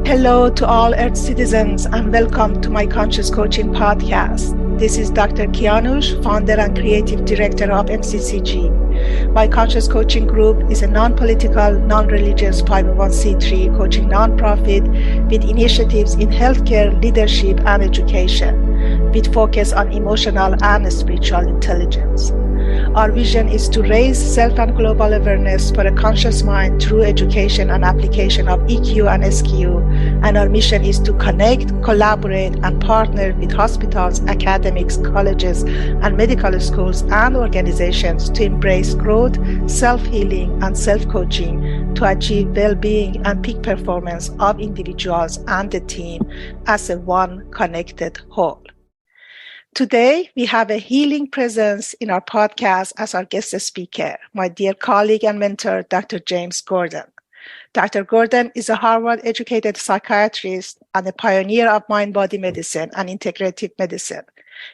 Hello to all Earth citizens and welcome to my Conscious Coaching podcast. This is Dr. Kianush, founder and creative director of MCCG. My Conscious Coaching Group is a non-political, non-religious 501c3 coaching nonprofit with initiatives in healthcare, leadership, and education, with focus on emotional and spiritual intelligence. Our vision is to raise self and global awareness for a conscious mind through education and application of EQ and SQ, and our mission is to connect, collaborate, and partner with hospitals, academics, colleges, and medical schools and organizations to embrace growth, self-healing, and self-coaching to achieve well-being and peak performance of individuals and the team as a one connected whole. Today, we have a healing presence in our podcast as our guest speaker, my dear colleague and mentor, Dr. James Gordon. Dr. Gordon is a Harvard-educated psychiatrist and a pioneer of mind-body medicine and integrative medicine.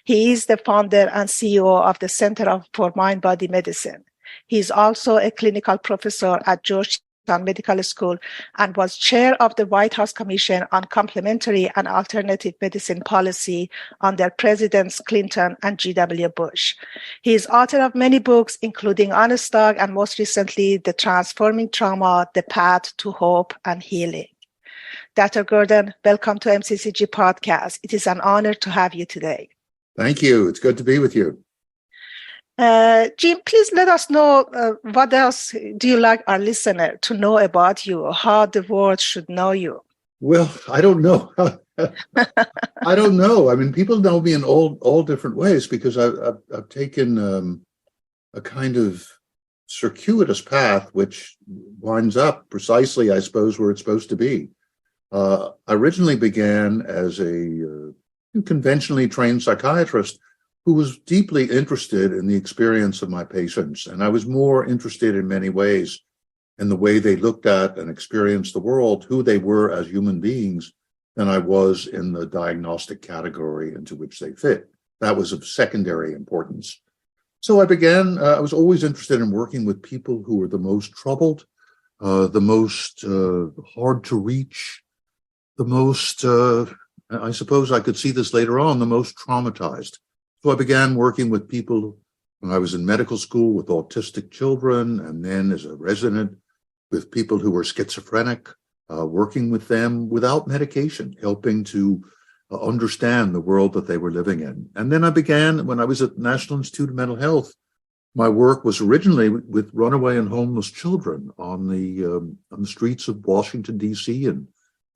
He is the founder and CEO of the Center for Mind-Body Medicine. He is also a clinical professor at Georgetown Medical School and was chair of the White House Commission on Complementary and Alternative Medicine Policy under Presidents Clinton and G.W. Bush. He is author of many books, including Unstuck and most recently, The Transforming Trauma, The Path to Hope and Healing. Dr. Gordon, welcome to MCCG podcast. It is an honor to have you today. Thank you. It's good to be with you. Jim, please let us know what else do you like our listener to know about you, or how the world should know you? Well, I don't know. I don't know. I mean, people know me in all different ways because I've taken a kind of circuitous path which winds up precisely, I suppose, where it's supposed to be. I originally began as a conventionally trained psychiatrist who was deeply interested in the experience of my patients. And I was more interested in many ways in the way they looked at and experienced the world, who they were as human beings, than I was in the diagnostic category into which they fit. That was of secondary importance. So I was always interested in working with people who were the most troubled, the most hard to reach, the most, I suppose I could see this later on, the most traumatized. So I began working with people when I was in medical school with autistic children, and then as a resident with people who were schizophrenic, working with them without medication, helping to understand the world that they were living in. And then I began, when I was at the National Institute of Mental Health, my work was originally with runaway and homeless children on the streets of Washington, D.C. and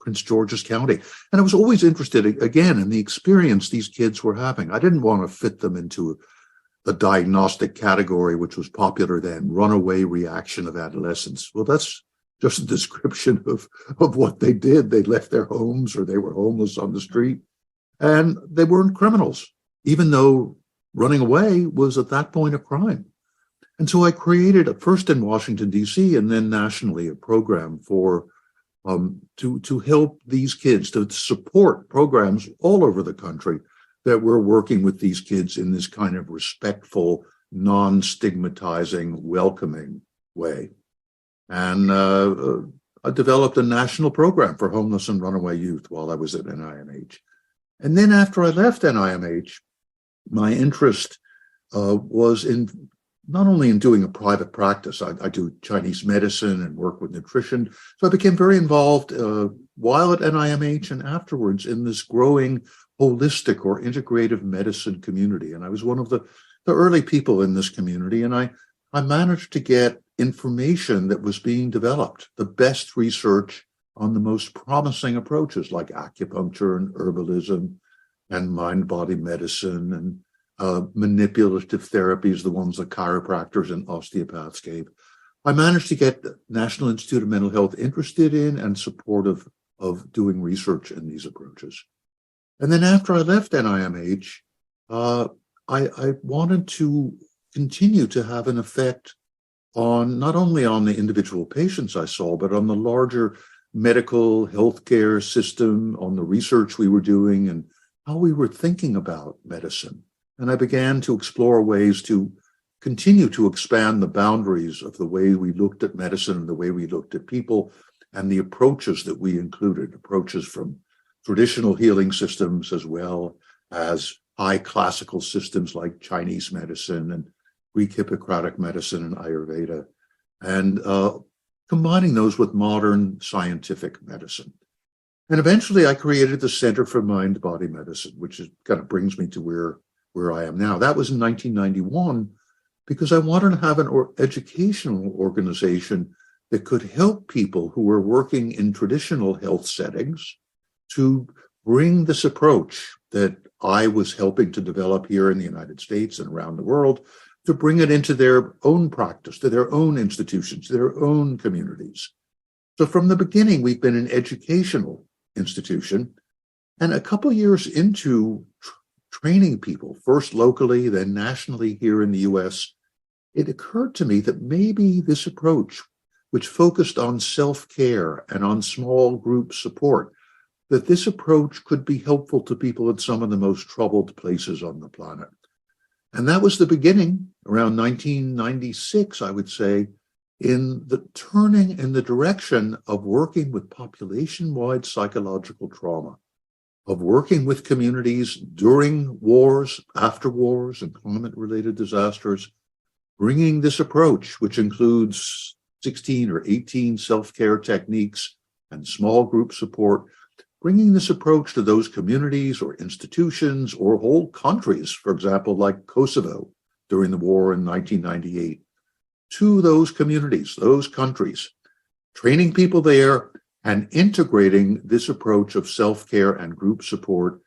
Prince George's County. And I was always interested, again, in the experience these kids were having. I didn't want to fit them into the diagnostic category, which was popular then, runaway reaction of adolescence. Well, that's just a description of what they did. They left their homes or they were homeless on the street. And they weren't criminals, even though running away was at that point a crime. And so I created, first in Washington, D.C., and then nationally, a program for to help these kids, to support programs all over the country that were working with these kids in this kind of respectful, non-stigmatizing, welcoming way. And I developed a national program for homeless and runaway youth while I was at NIMH. And then after I left NIMH, my interest was in not only in doing a private practice. I do Chinese medicine and work with nutrition. So I became very involved while at NIMH and afterwards in this growing holistic or integrative medicine community. And I was one of the early people in this community. And I managed to get information that was being developed, the best research on the most promising approaches like acupuncture and herbalism and mind-body medicine and manipulative therapies, the ones that chiropractors and osteopaths gave. I managed to get the National Institute of Mental Health interested in and supportive of doing research in these approaches. And then after I left NIMH, I wanted to continue to have an effect on not only on the individual patients I saw, but on the larger medical healthcare system, on the research we were doing and how we were thinking about medicine. And I began to explore ways to continue to expand the boundaries of the way we looked at medicine and the way we looked at people, and the approaches that we included, approaches from traditional healing systems as well as high classical systems like Chinese medicine and Greek Hippocratic medicine and Ayurveda, and combining those with modern scientific medicine. And eventually I created the Center for Mind-Body Medicine, which kind of brings me to where I am now. That was in 1991, because I wanted to have an educational organization that could help people who were working in traditional health settings to bring this approach that I was helping to develop here in the United States and around the world, to bring it into their own practice, to their own institutions, their own communities. So from the beginning, we've been an educational institution. And a couple of years into training people, first locally, then nationally here in the US, it occurred to me that maybe this approach, which focused on self-care and on small group support, that this approach could be helpful to people in some of the most troubled places on the planet. And that was the beginning, around 1996, I would say, in the turning in the direction of working with population-wide psychological trauma, of working with communities during wars, after wars, and climate-related disasters, bringing this approach, which includes 16 or 18 self-care techniques and small group support, bringing this approach to those communities or institutions or whole countries, for example, like Kosovo during the war in 1998, to those communities, those countries, training people there and integrating this approach of self-care and group support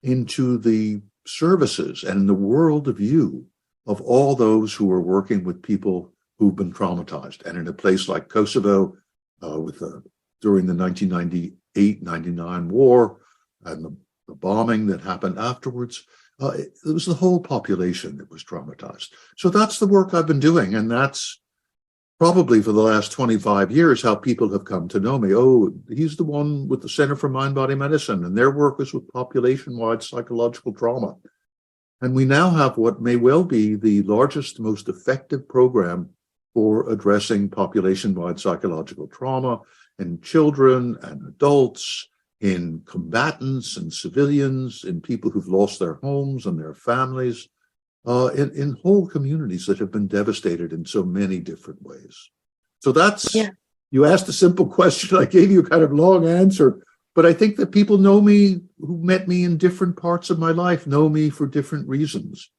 into the services and the worldview of all those who are working with people who've been traumatized. And in a place like Kosovo, during the 1998-99 war and the bombing that happened afterwards, it was the whole population that was traumatized. So that's the work I've been doing, and that's probably for the last 25 years how people have come to know me. Oh, he's the one with the Center for Mind-Body Medicine, and their work is with population-wide psychological trauma. And we now have what may well be the largest, most effective program for addressing population-wide psychological trauma in children and adults, in combatants and civilians, in people who've lost their homes and their families, in whole communities that have been devastated in so many different ways. So that's, You asked a simple question, I gave you a kind of long answer, but I think that people know me, who met me in different parts of my life, know me for different reasons.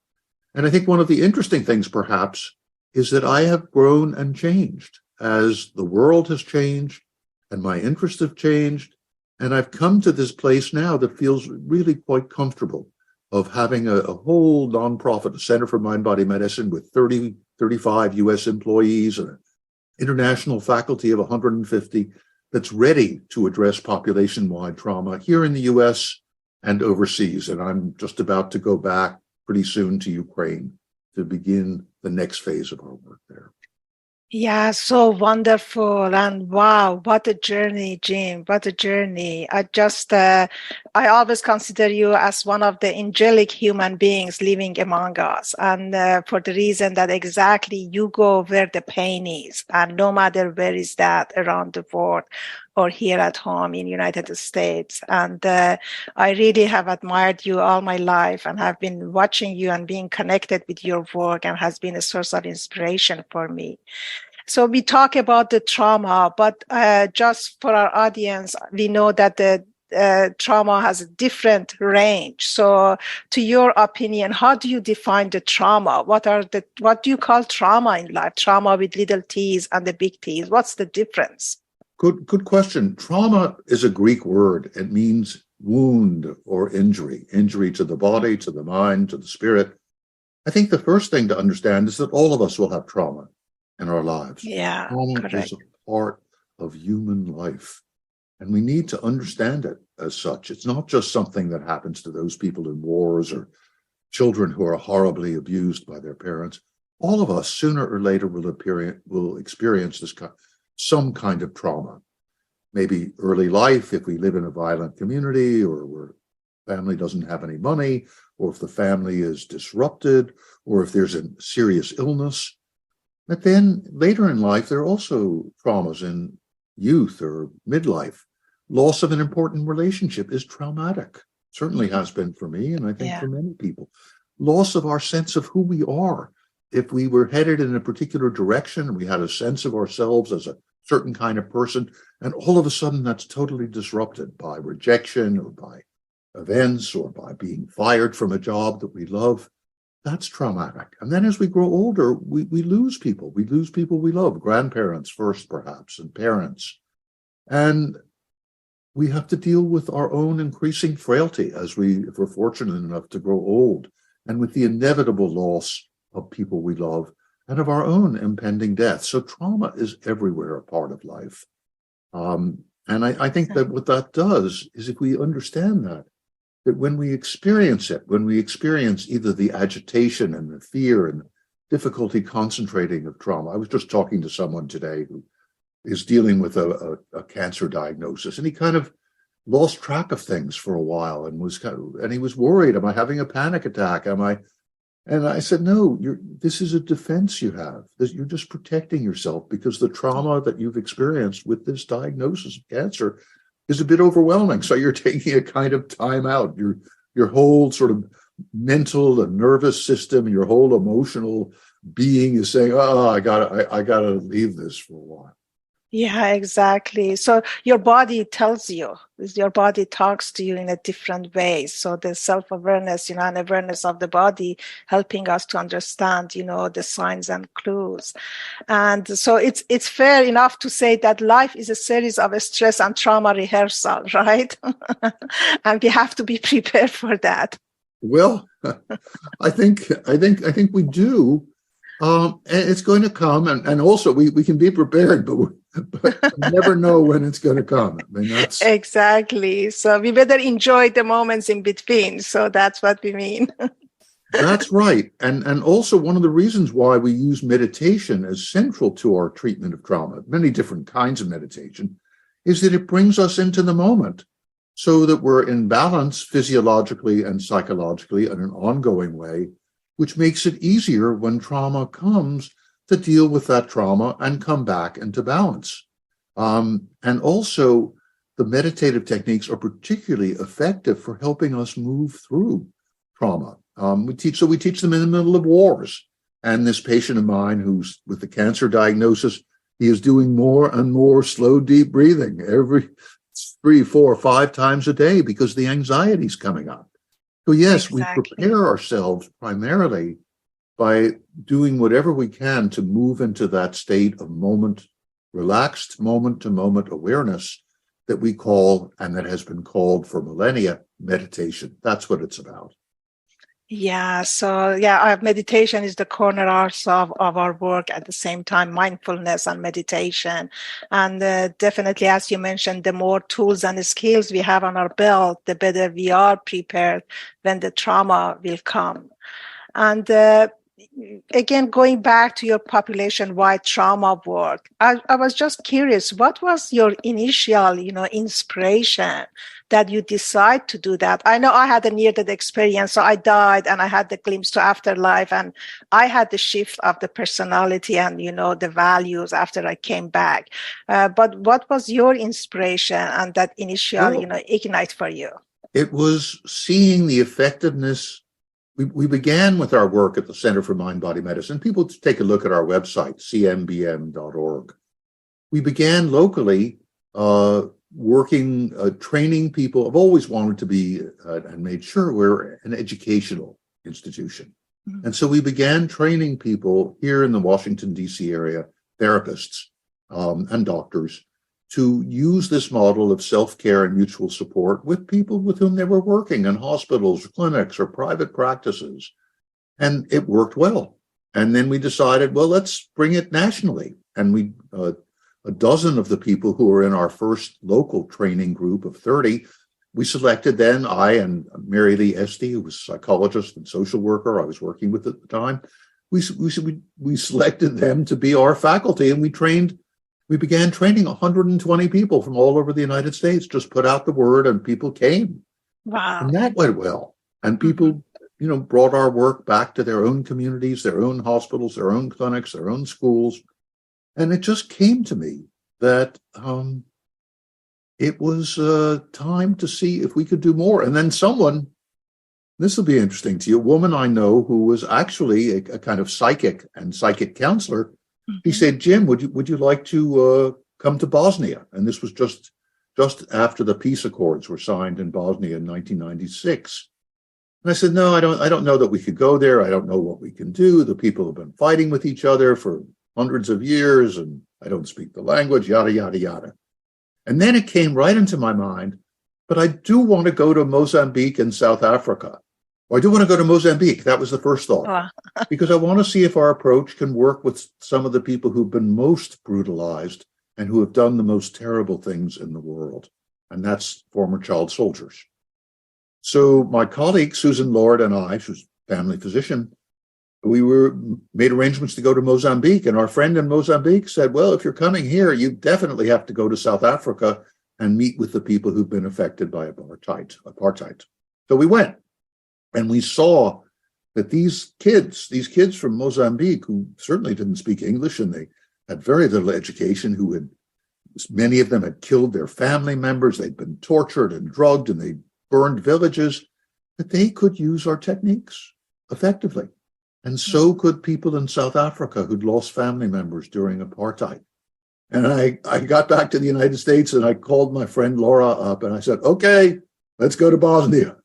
And I think one of the interesting things, perhaps, is that I have grown and changed as the world has changed and my interests have changed. And I've come to this place now that feels really quite comfortable, of having a whole nonprofit, a Center for Mind-Body Medicine with 35 US employees and an international faculty of 150 that's ready to address population-wide trauma here in the US and overseas. And I'm just about to go back pretty soon to Ukraine to begin the next phase of our work there. Yeah, so wonderful. And wow, what a journey, Jim. What a journey. I always consider you as one of the angelic human beings living among us. And for the reason that exactly you go where the pain is. And no matter where is that around the world or here at home in United States. And I really have admired you all my life and have been watching you and being connected with your work, and has been a source of inspiration for me. So we talk about the trauma, but just for our audience, we know that the trauma has a different range. So to your opinion, how do you define the trauma? What do you call trauma in life? Trauma with little t's and the big T's. What's the difference? Good question. Trauma is a Greek word. It means wound or injury to the body, to the mind, to the spirit. I think the first thing to understand is that all of us will have trauma in our lives. Yeah, trauma correct. is a part of human life, and we need to understand it as such. It's not just something that happens to those people in wars or children who are horribly abused by their parents. All of us, sooner or later, will experience some kind of trauma. Maybe early life, if we live in a violent community, or where family doesn't have any money, or if the family is disrupted, or if there's a serious illness. But then later in life, there are also traumas in youth or midlife, loss of an important relationship is traumatic. Certainly has been for me, and I think Yeah. for many people. Loss of our sense of who we are. If we were headed in a particular direction, we had a sense of ourselves as a certain kind of person, and all of a sudden that's totally disrupted by rejection or by events or by being fired from a job that we love. That's traumatic. And then as we grow older, we lose people. We lose people we love, grandparents first, perhaps, and parents. And we have to deal with our own increasing frailty if we're fortunate enough to grow old, and with the inevitable loss of people we love and of our own impending death. So trauma is everywhere a part of life. And I think that what that does is, if we understand that when we experience it, when we experience either the agitation and the fear and difficulty concentrating of trauma. I was just talking to someone today who is dealing with a cancer diagnosis, and he kind of lost track of things for a while and he was worried. Am I having a panic attack? And I said, no, this is a defense you have. You're just protecting yourself because the trauma that you've experienced with this diagnosis of cancer is a bit overwhelming. So you're taking a kind of time out. Your whole sort of mental and nervous system, your whole emotional being is saying, oh, I gotta leave this for a while. Yeah, exactly. So your body tells you, your body talks to you in a different way. So the self-awareness, and awareness of the body helping us to understand, the signs and clues. And so it's fair enough to say that life is a series of stress and trauma rehearsal, right? And we have to be prepared for that. Well, I think we do. And it's going to come, and also we can be prepared, but we never know when it's going to come. I mean, that's exactly. So we better enjoy the moments in between. So that's what we mean. That's right. And also one of the reasons why we use meditation as central to our treatment of trauma, many different kinds of meditation, is that it brings us into the moment so that we're in balance physiologically and psychologically in an ongoing way, which makes it easier when trauma comes to deal with that trauma and come back into balance. And also, the meditative techniques are particularly effective for helping us move through trauma. We teach them in the middle of wars. And this patient of mine who's with the cancer diagnosis, he is doing more and more slow, deep breathing every 3, 4, 5 times a day because the anxiety is coming up. So yes, exactly. We prepare ourselves primarily by doing whatever we can to move into that state of relaxed moment-to-moment awareness that we call, and that has been called for millennia, meditation. That's what it's about. Yeah, so our meditation is the corner also of our work, at the same time, mindfulness and meditation. And definitely, as you mentioned, the more tools and skills we have on our belt, the better we are prepared when the trauma will come. And again, going back to your population-wide trauma work, I was just curious, what was your initial, inspiration that you decide to do that? I know I had a near-death experience, so I died and I had the glimpse to afterlife, and I had the shift of the personality and, the values after I came back. But what was your inspiration and that initial, ignite for you? It was seeing the effectiveness. We began with our work at the Center for Mind-Body Medicine. People take a look at our website, CMBM.org. We began locally working, training people. I've always wanted to be, and made sure we're an educational institution. Mm-hmm. And so we began training people here in the Washington, D.C. area, therapists and doctors, to use this model of self-care and mutual support with people with whom they were working in hospitals, clinics, or private practices. And it worked well. And then we decided, well, let's bring it nationally. And we, a dozen of the people who were in our first local training group of 30, we selected then, I and Mary Lee Esty, who was a psychologist and social worker I was working with at the time, we selected them to be our faculty, and we began training 120 people from all over the United States, just put out the word and people came. Wow. And that went well. And people, brought our work back to their own communities, their own hospitals, their own clinics, their own schools. And it just came to me that it was time to see if we could do more. And then someone, this will be interesting to you, a woman I know who was actually a kind of psychic and psychic counselor, he said, Jim, would you like to come to Bosnia? And this was just after the peace accords were signed in Bosnia in 1996. And I said, no, I don't know that we could go there. I don't know what we can do. The people have been fighting with each other for hundreds of years, and I don't speak the language, yada, yada, yada. And then it came right into my mind, but I do want to go to Mozambique and South Africa. Or I do want to go to Mozambique. That was the first thought, because I want to see if our approach can work with some of the people who've been most brutalized and who have done the most terrible things in the world. And that's former child soldiers. So my colleague, Susan Lord, and I, who's a family physician, we made arrangements to go to Mozambique. And our friend in Mozambique said, well, if you're coming here, you definitely have to go to South Africa and meet with the people who've been affected by apartheid. So we went, and we saw that these kids from Mozambique, who certainly didn't speak English and they had very little education, many of them had killed their family members, they'd been tortured and drugged, and they burned villages, that they could use our techniques effectively. And so could people in South Africa who'd lost family members during apartheid. And I got back to the United States and I called my friend Laura up and I said, okay, let's go to Bosnia.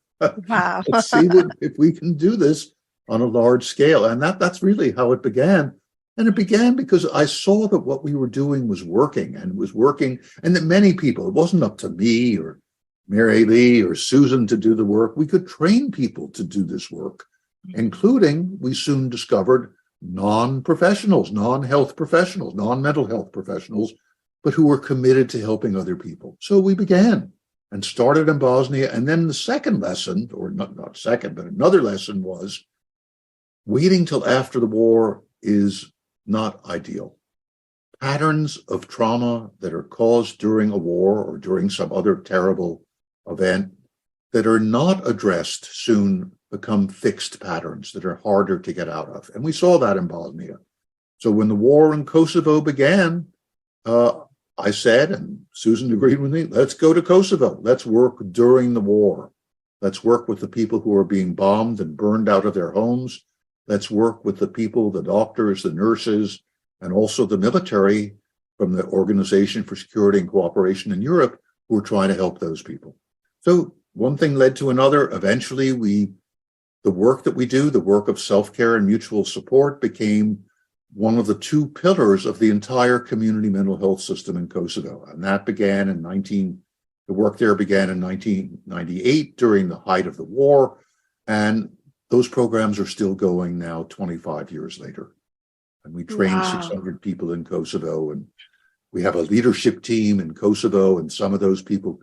Wow. Let's see if we can do this on a large scale. And that's really how it began. And it began because I saw that what we were doing was working, and that many people, it wasn't up to me or Mary Lee or Susan to do the work. We could train people to do this work, including, we soon discovered, non-professionals, non-health professionals, non-mental health professionals, but who were committed to helping other people. So we began and started in Bosnia. And then the second lesson, or not second, but another lesson was waiting till after the war is not ideal. Patterns of trauma that are caused during a war or during some other terrible event that are not addressed soon become fixed patterns that are harder to get out of. And we saw that in Bosnia. So when the war in Kosovo began, I said, and Susan agreed with me, let's go to Kosovo. Let's work during the war. Let's work with the people who are being bombed and burned out of their homes. Let's work with the people, the doctors, the nurses, and also the military from the Organization for Security and Cooperation in Europe who are trying to help those people. So one thing led to another. Eventually, the work that we do, the work of self-care and mutual support, became one of the two pillars of the entire community mental health system in Kosovo. And that began the work there began in 1998 during the height of the war. And those programs are still going now 25 years later. And we trained 600 people in Kosovo, and we have a leadership team in Kosovo, and some of those people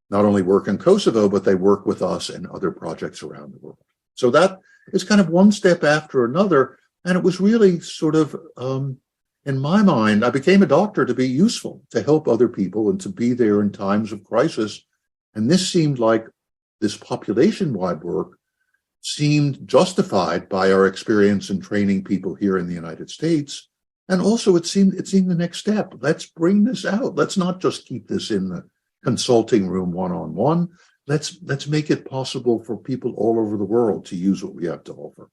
not only work in Kosovo, but they work with us and other projects around the world. So that is kind of one step after another. And it was really sort of, in my mind, I became a doctor to be useful, to help other people and to be there in times of crisis. And this seemed like this population-wide work seemed justified by our experience in training people here in the United States. And also it seemed the next step. Let's bring this out. Let's not just keep this in the consulting room one-on-one. Let's make it possible for people all over the world to use what we have to offer.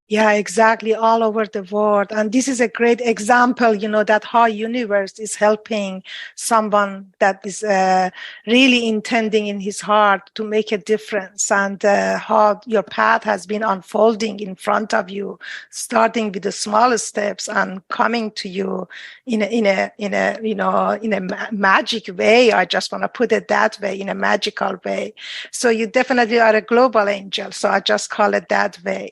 Yeah, exactly. All over the world. And this is a great example, that how universe is helping someone that is really intending in his heart to make a difference, and how your path has been unfolding in front of you, starting with the smallest steps and coming to you in a magic way. I just want to put it that way, in a magical way. So you definitely are a global angel. So I just call it that way.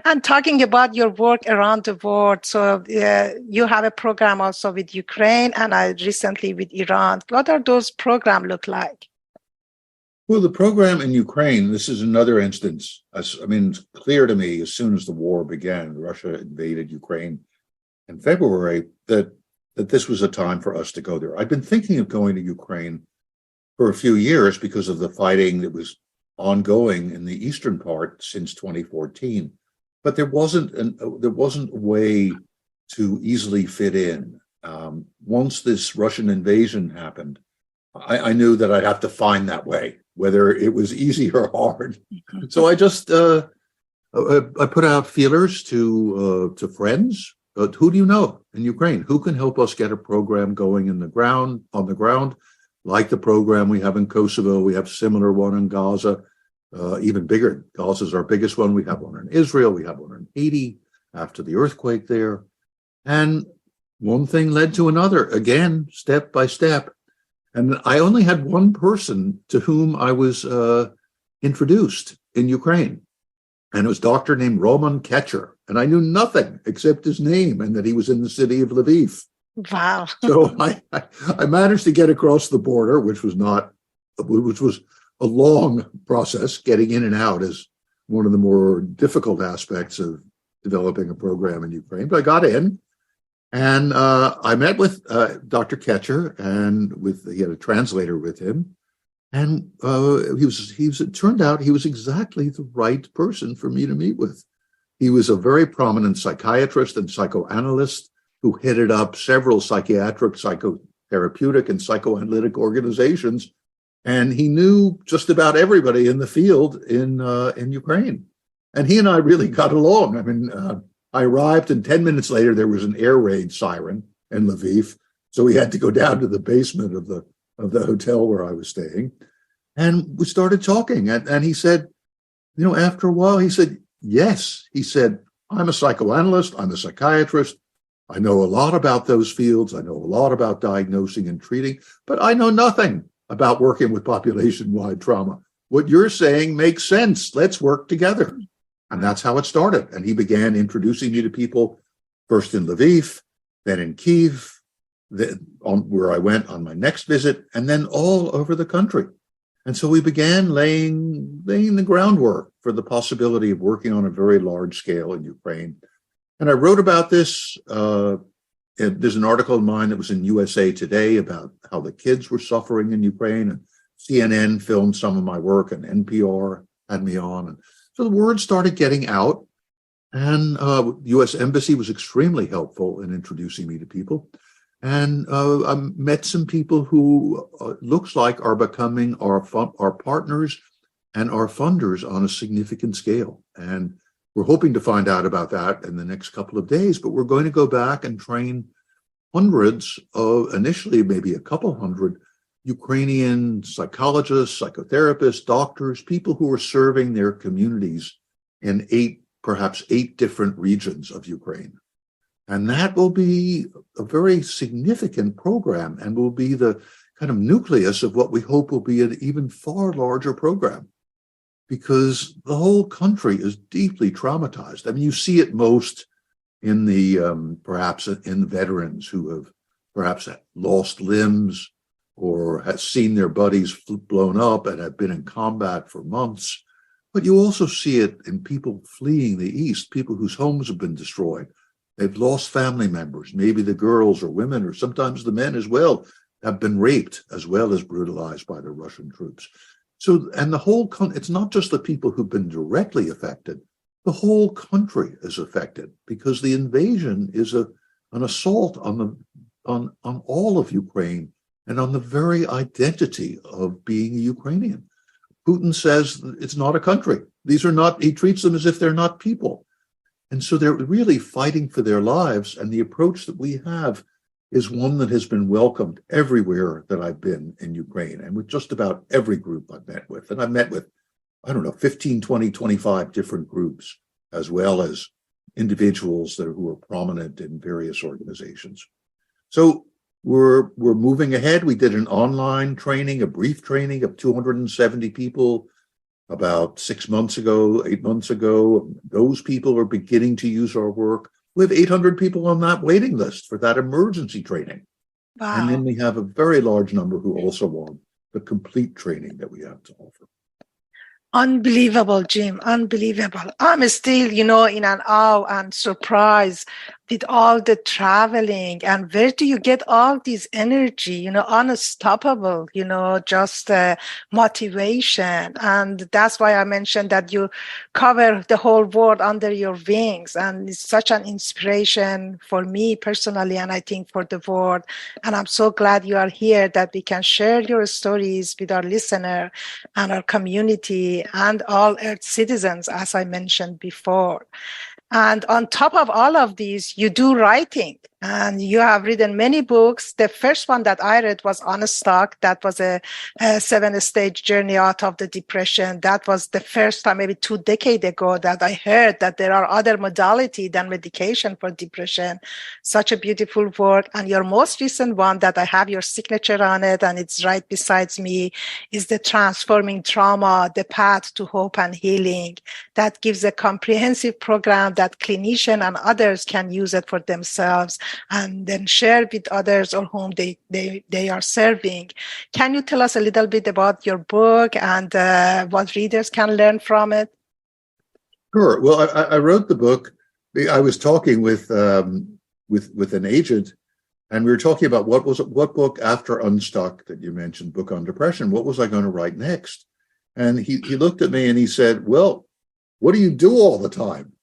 And talking about your work around the world, so you have a program also with Ukraine and recently with Iran. What are those programs look like? Well, the program in Ukraine, this is another instance. It's clear to me as soon as the war began, Russia invaded Ukraine in February, that this was a time for us to go there. I'd been thinking of going to Ukraine for a few years because of the fighting that was ongoing in the eastern part since 2014. But there wasn't a way to easily fit in. once this Russian invasion happened, I knew that I'd have to find that way, whether it was easy or hard. So I just I put out feelers to friends. Who do you know in Ukraine? Who can help us get a program going on the ground, like the program we have in Kosovo? We have a similar one in Gaza, even bigger. Gaza is our biggest one. We have one in Israel. We have one in Haiti after the earthquake there. And one thing led to another, again, step by step. And I only had one person to whom I was introduced in Ukraine. And it was a doctor named Roman Ketcher. And I knew nothing except his name and that he was in the city of Lviv. Wow. So I managed to get across the border, which was a long process. Getting in and out is one of the more difficult aspects of developing a program in Ukraine. But I got in, and I met with Dr. Ketcher, and he had a translator with him. And it turned out he was exactly the right person for me to meet with. He was a very prominent psychiatrist and psychoanalyst who headed up several psychiatric, psychotherapeutic, and psychoanalytic organizations. And he knew just about everybody in the field in Ukraine. And he and I really got along. I mean, I arrived, and 10 minutes later, there was an air raid siren in Lviv. So we had to go down to the basement of the hotel where I was staying. And we started talking. And he said, after a while, he said, yes. He said, I'm a psychoanalyst. I'm a psychiatrist. I know a lot about those fields. I know a lot about diagnosing and treating, but I know nothing about working with population-wide trauma. What you're saying makes sense. Let's work together. And that's how it started. And he began introducing me to people, first in Lviv, then in Kyiv, where I went on my next visit, and then all over the country. And so we began laying the groundwork for the possibility of working on a very large scale in Ukraine. And I wrote about this. There's an article of mine that was in USA Today about how the kids were suffering in Ukraine, and CNN filmed some of my work, and NPR had me on. And so the word started getting out, and the U.S. Embassy was extremely helpful in introducing me to people. And I met some people who looks like are becoming our partners and our funders on a significant scale. And we're hoping to find out about that in the next couple of days, but we're going to go back and train hundreds of, initially maybe a couple hundred, Ukrainian psychologists, psychotherapists, doctors, people who are serving their communities in perhaps eight different regions of Ukraine. And that will be a very significant program and will be the kind of nucleus of what we hope will be an even far larger program, because the whole country is deeply traumatized. I mean, you see it most in perhaps in the veterans who have perhaps lost limbs or have seen their bodies blown up and have been in combat for months. But you also see it in people fleeing the East, people whose homes have been destroyed. They've lost family members, maybe the girls or women, or sometimes the men as well, have been raped as well as brutalized by the Russian troops. So, and the whole it's not just the people who've been directly affected. The whole country is affected because the invasion is an assault on all of Ukraine and on the very identity of being a Ukrainian. Putin says it's not a country. He treats them as if they're not people. And so they're really fighting for their lives. And the approach that we have is one that has been welcomed everywhere that I've been in Ukraine, and with just about every group I've met with. And I've met with, 15, 20, 25 different groups, as well as individuals who are prominent in various organizations. So we're moving ahead. We did an online training, a brief training of 270 people about 8 months ago. Those people are beginning to use our work. We have 800 people on that waiting list for that emergency training. Wow. And then we have a very large number who also want the complete training that we have to offer. Unbelievable, Jim. Unbelievable. I'm still, in an awe and surprise with all the traveling, and where do you get all this energy, unstoppable, just motivation? And that's why I mentioned that you cover the whole world under your wings, and it's such an inspiration for me personally, and I think for the world. And I'm so glad you are here, that we can share your stories with our listener and our community and all Earth citizens, as I mentioned before. And on top of all of these, you do writing, and you have written many books. The first one that I read was Unstuck. That was a 7-stage journey out of the depression. That was the first time, maybe 2 decades ago, that I heard that there are other modalities than medication for depression. Such a beautiful work. And your most recent one that I have your signature on it, and it's right beside me, is the Transforming Trauma, the Path to Hope and Healing. That gives a comprehensive program that clinicians and others can use it for themselves and then share with others or whom they are serving. Can you tell us a little bit about your book and what readers can learn from it? Sure. Well, I wrote the book. I was talking with an agent, and we were talking about what book after Unstuck that you mentioned, book on depression, what was I going to write next? And he looked at me and he said, "Well, what do you do all the time?"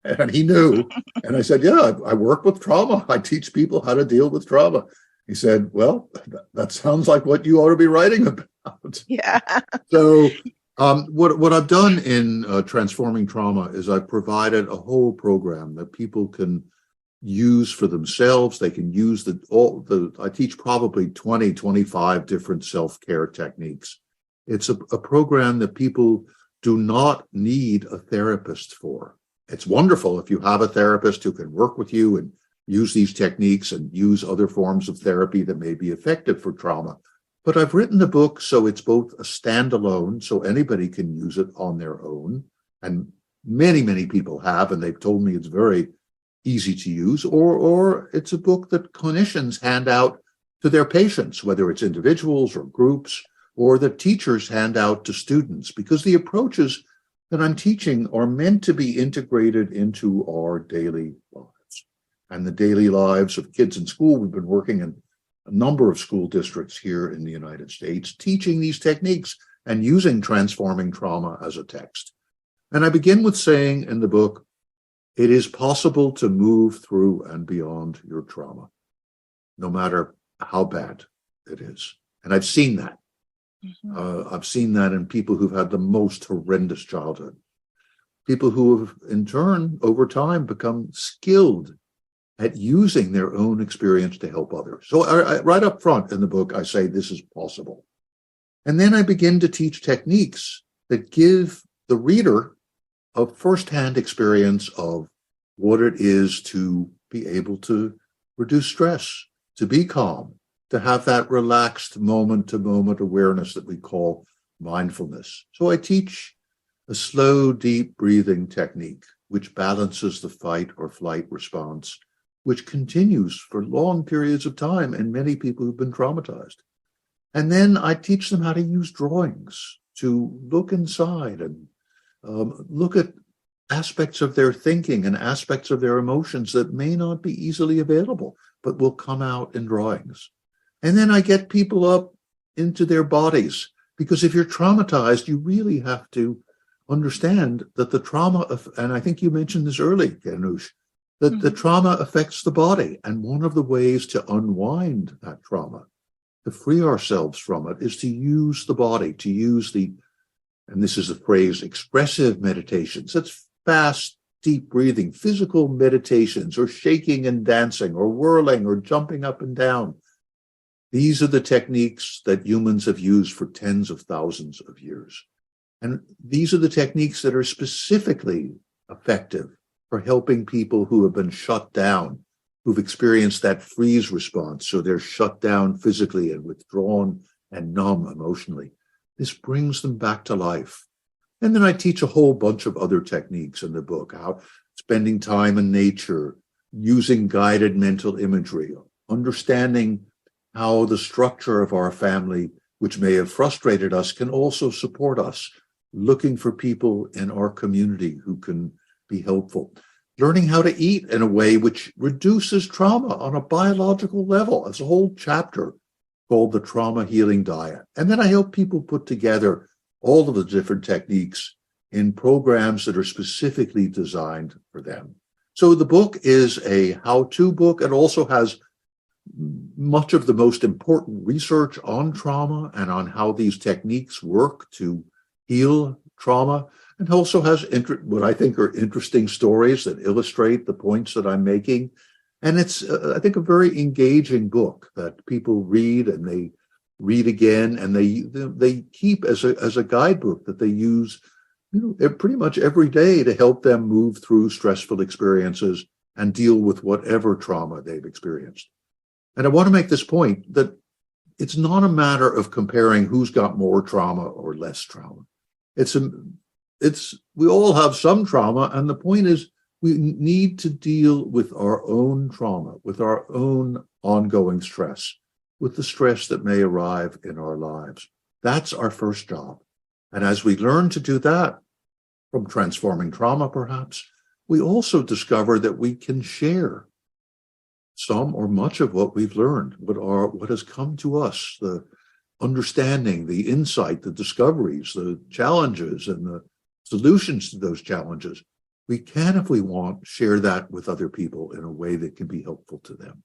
And he knew. And I said, "Yeah, I work with trauma. I teach people how to deal with trauma." He said, "Well, that sounds like what you ought to be writing about." Yeah. So what I've done in Transforming Trauma is I've provided a whole program that people can use for themselves. They can use I teach probably 20, 25 different self-care techniques. It's a program that people do not need a therapist for. It's wonderful if you have a therapist who can work with you and use these techniques and use other forms of therapy that may be effective for trauma. But I've written the book so it's both a standalone, so anybody can use it on their own. And many, many people have, and they've told me it's very easy to use, or it's a book that clinicians hand out to their patients, whether it's individuals or groups, or that teachers hand out to students, because the approaches that I'm teaching are meant to be integrated into our daily lives and the daily lives of kids in school. We've been working in a number of school districts here in the United States, teaching these techniques and using Transforming Trauma as a text. And I begin with saying in the book, it is possible to move through and beyond your trauma, no matter how bad it is. And I've seen that. I've seen that in people who've had the most horrendous childhood. People who have, in turn, over time, become skilled at using their own experience to help others. So right up front in the book, I say this is possible. And then I begin to teach techniques that give the reader a firsthand experience of what it is to be able to reduce stress, to be calm, to have that relaxed moment-to-moment awareness that we call mindfulness. So I teach a slow, deep breathing technique, which balances the fight or flight response, which continues for long periods of time in many people who've been traumatized. And then I teach them how to use drawings to look inside and look at aspects of their thinking and aspects of their emotions that may not be easily available, but will come out in drawings. And then I get people up into their bodies, because if you're traumatized, you really have to understand that the trauma, and I think you mentioned this early, Ganush, that the trauma affects the body. And one of the ways to unwind that trauma, to free ourselves from it, is to use the body, to use and this is the phrase, expressive meditations. That's fast, deep breathing, physical meditations, or shaking and dancing, or whirling, or jumping up and down. These are the techniques that humans have used for tens of thousands of years. And these are the techniques that are specifically effective for helping people who have been shut down, who've experienced that freeze response. So they're shut down physically and withdrawn and numb emotionally. This brings them back to life. And then I teach a whole bunch of other techniques in the book, how spending time in nature, using guided mental imagery, understanding how the structure of our family, which may have frustrated us, can also support us, looking for people in our community who can be helpful. learning how to eat in a way which reduces trauma on a biological level. It's a whole chapter called the Trauma Healing Diet. And then I help people put together all of the different techniques in programs that are specifically designed for them. So the book is a how-to book. It also has much of the most important research on trauma and on how these techniques work to heal trauma, and also has what I think are interesting stories that illustrate the points that I'm making. And it's, I think, a very engaging book that people read and they read again, and they keep as a guidebook that they use, pretty much every day to help them move through stressful experiences and deal with whatever trauma they've experienced. And I want to make this point that it's not a matter of comparing who's got more trauma or less trauma. We all have some trauma, and the point is we need to deal with our own trauma, with our own ongoing stress, with the stress that may arrive in our lives. That's our first job. And as we learn to do that, from transforming trauma perhaps, we also discover that we can share some or much of what we've learned, what has come to us, the understanding, the insight, the discoveries, the challenges, and the solutions to those challenges. We can, if we want, share that with other people in a way that can be helpful to them.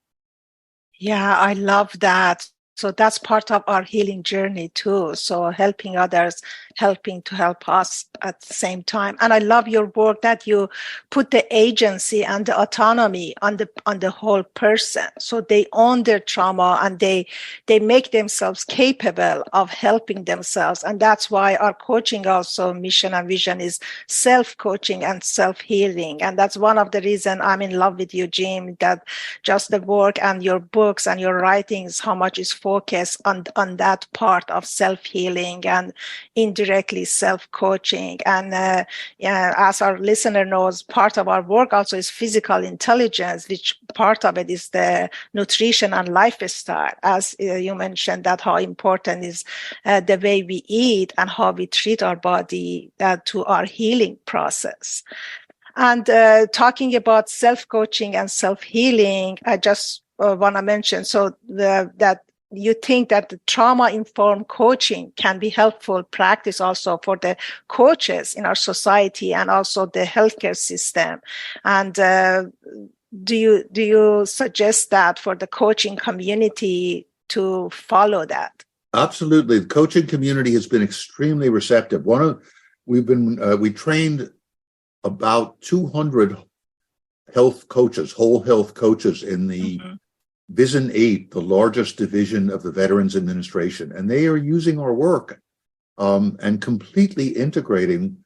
Yeah, I love that. So that's part of our healing journey too. So helping others, helping to help us at the same time. And I love your work that you put the agency and the autonomy on the whole person. So they own their trauma and they make themselves capable of helping themselves. And that's why our coaching also mission and vision is self-coaching and self-healing. And that's one of the reasons I'm in love with you, Jim, that just the work and your books and your writings, how much is focus on that part of self-healing and indirectly self-coaching. And as our listener knows, part of our work also is physical intelligence, which part of it is the nutrition and lifestyle. As you mentioned, that how important is the way we eat and how we treat our body to our healing process. And talking about self-coaching and self-healing, I just want to mention that you think that the trauma-informed coaching can be helpful practice also for the coaches in our society and also the healthcare system. And do you suggest that for the coaching community to follow that? Absolutely. The coaching community has been extremely receptive. We trained about 200 health coaches, whole health coaches in the Vision 8, the largest division of the Veterans Administration, and they are using our work and completely integrating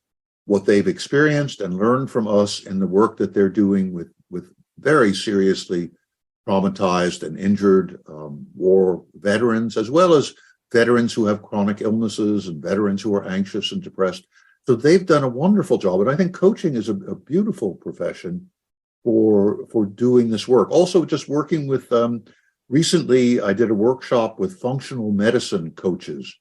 what they've experienced and learned from us in the work that they're doing with very seriously traumatized and injured war veterans, as well as veterans who have chronic illnesses and veterans who are anxious and depressed. So they've done a wonderful job, and I think coaching is a beautiful profession for doing this work. Also, just working with, recently I did a workshop with functional medicine coaches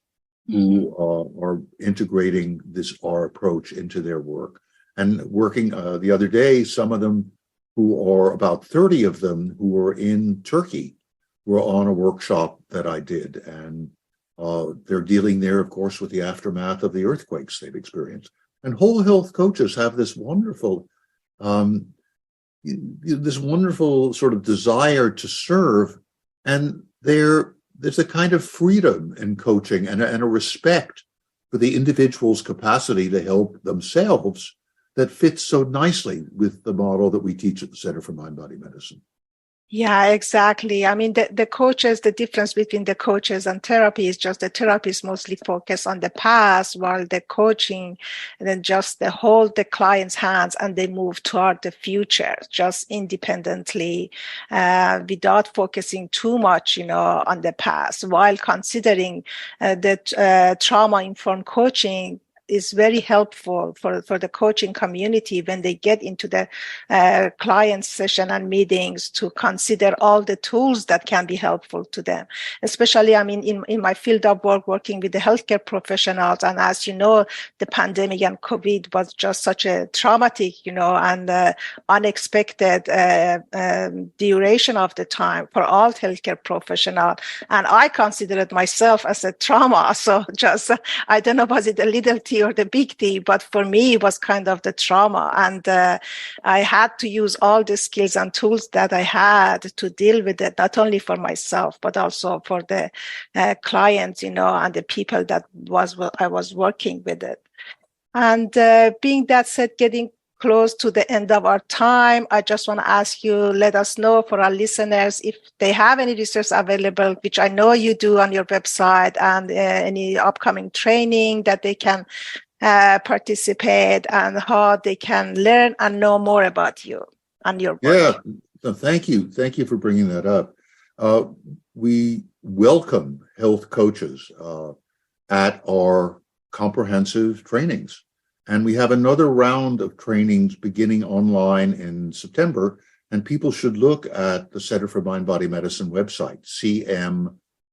who are integrating our approach into their work. And working the other day, some of them who are about 30 of them who are in Turkey were on a workshop that I did. And they're dealing there, of course, with the aftermath of the earthquakes they've experienced. And whole health coaches have this wonderful sort of desire to serve, and there's a kind of freedom in coaching and a respect for the individual's capacity to help themselves that fits so nicely with the model that we teach at the Center for Mind-Body Medicine. Yeah, exactly. I mean, the coaches, the difference between the coaches and therapy is just the therapy is mostly focused on the past, while the coaching and then just they hold the client's hands and they move toward the future, just independently, without focusing too much, on the past, while considering that trauma-informed coaching is very helpful for the coaching community when they get into the client session and meetings to consider all the tools that can be helpful to them. Especially, I mean, in my field of work, working with the healthcare professionals, and as you know, the pandemic and COVID was just such a traumatic, and unexpected duration of the time for all healthcare professionals. And I consider it myself as a trauma. So just, I don't know, was it the little T or the big T, but for me, it was kind of the trauma. And I had to use all the skills and tools that I had to deal with it, not only for myself, but also for the clients, and the people that I was working with it. And being that said, getting close to the end of our time, I just want to ask you, let us know for our listeners if they have any resource available, which I know you do on your website, and any upcoming training that they can participate, and how they can learn and know more about you and your work. Yeah, no, thank you. Thank you for bringing that up. We welcome health coaches at our comprehensive trainings. And we have another round of trainings beginning online in September. And people should look at the Center for Mind-Body Medicine website,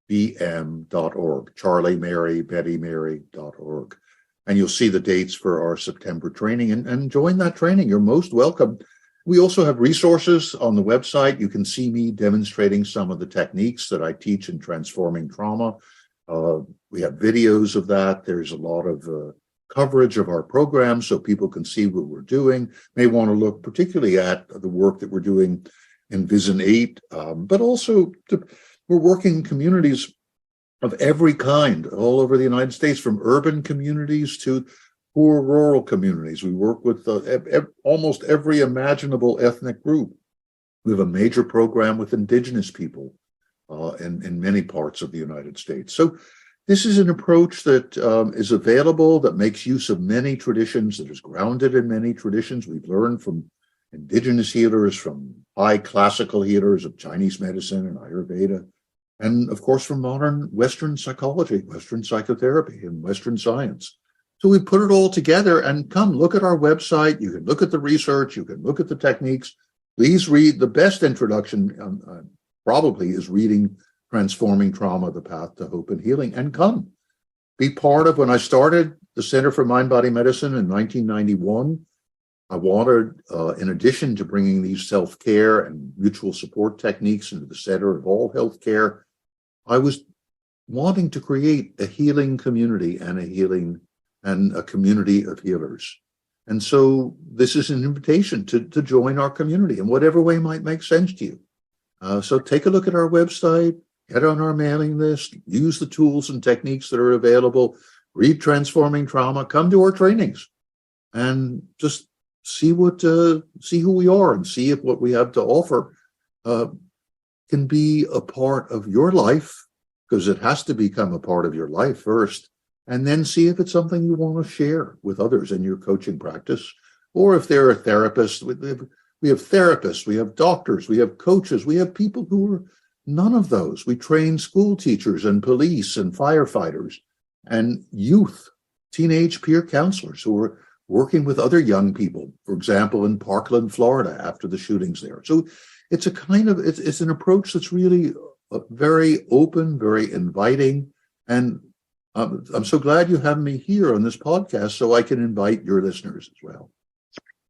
CMBM.org, Charlie Mary, Betty Mary.org. And you'll see the dates for our September training, and join that training. You're most welcome. We also have resources on the website. You can see me demonstrating some of the techniques that I teach in transforming trauma. We have videos of that. There's a lot of coverage of our program so people can see what we're doing. May want to look particularly at the work that we're doing in Vision 8, but also we're working in communities of every kind all over the United States, from urban communities to poor rural communities. We work with almost every imaginable ethnic group. We have a major program with Indigenous people in many parts of the United States. So this is an approach that is available, that makes use of many traditions, that is grounded in many traditions. We've learned from Indigenous healers, from high classical healers of Chinese medicine and Ayurveda, and of course from modern Western psychology, Western psychotherapy, and Western science. So we put it all together, and come look at our website. You can look at the research, you can look at the techniques. Please read. The best introduction probably is reading Transforming Trauma, The Path to Hope and Healing, and come. Be part of, when I started the Center for Mind-Body Medicine in 1991, I wanted, in addition to bringing these self-care and mutual support techniques into the center of all healthcare, I was wanting to create a healing community and a community of healers. And so this is an invitation to join our community in whatever way might make sense to you. So take a look at our website, get on our mailing list, use the tools and techniques that are available, read Transforming Trauma, come to our trainings, and just see who we are, and see if what we have to offer can be a part of your life, because it has to become a part of your life first, and then see if it's something you want to share with others in your coaching practice. Or if they're a therapist, we have therapists, we have doctors, we have coaches, we have people who are none of those. We train school teachers and police and firefighters and youth, teenage peer counselors who are working with other young people, for example, in Parkland, Florida, after the shootings there. So it's it's an approach that's really very open, very inviting. And I'm so glad you have me here on this podcast so I can invite your listeners as well.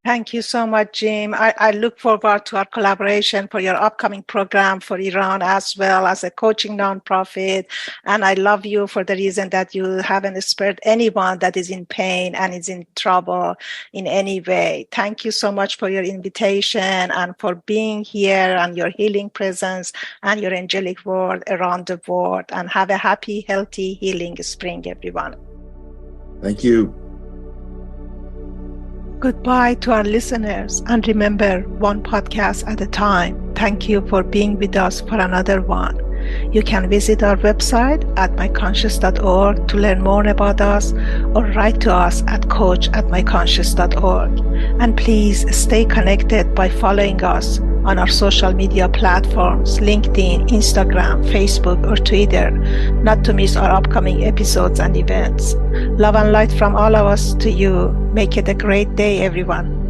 Thank you so much, Jim. I look forward to our collaboration for your upcoming program for Iran, as well as a coaching nonprofit. And I love you for the reason that you haven't spared anyone that is in pain and is in trouble in any way. Thank you so much for your invitation and for being here, and your healing presence and your angelic word around the world. And have a happy, healthy, healing spring, everyone. Thank you. Goodbye to our listeners, and remember, one podcast at a time. Thank you for being with us for another one. You can visit our website at myconscious.org to learn more about us, or write to us at coach@myconscious.org. And please stay connected by following us on our social media platforms, LinkedIn, Instagram, Facebook, or Twitter, not to miss our upcoming episodes and events. Love and light from all of us to you. Make it a great day, everyone.